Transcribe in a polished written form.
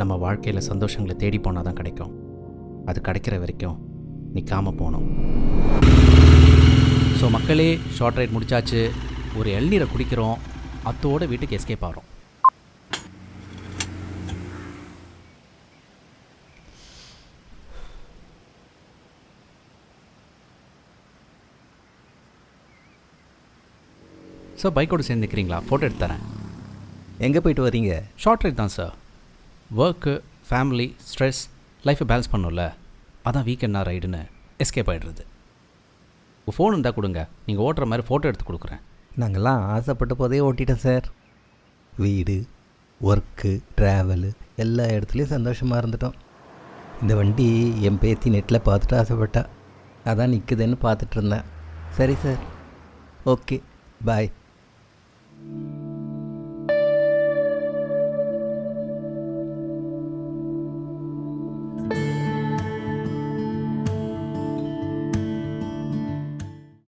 நம்ம வாழ்க்கையில் சந்தோஷங்களை தேடி போனால் தான் கிடைக்கும். அது கிடைக்கிற வரைக்கும் நிற்காமல் போகணும். ஸோ மக்களே, ஷார்ட் ரைட் முடிச்சாச்சு. ஒரு இளநீரை குடிக்கிறோம், அத்தோடு வீட்டுக்கு எஸ்கேப் ஆகிறோம். சார், பைக்கோடு சேர்ந்துக்கிறீங்களா? ஃபோட்டோ எடுத்து தரேன். எங்கே போயிட்டு வரீங்க? ஷார்ட் ரைட் தான் சார். ஒர்க்கு, ஃபேமிலி, ஸ்ட்ரெஸ், லைஃப்பை பேலன்ஸ் பண்ணணும்ல, அதான் வீக்கெண்ட் நான் ரைடுன்னு எஸ்கேப் ஆகிடுறது. உங்கள் ஃபோன் இருந்தால் கொடுங்க, நீங்கள் ஓட்டுற மாதிரி ஃபோட்டோ எடுத்து கொடுக்குறேன். நாங்கள்லாம் ஆசைப்பட்ட போதே ஓட்டிட்டோம் சார். வீடு, ஒர்க்கு, ட்ராவலு எல்லா இடத்துலையும் சந்தோஷமாக இருந்துட்டோம். இந்த வண்டி என் பேத்தி நெட்டில் பார்த்துட்டு ஆசைப்பட்டா, அதான் நிற்குதுன்னு பார்த்துட்டு இருந்தேன். சரி சார், ஓகே, பாய்.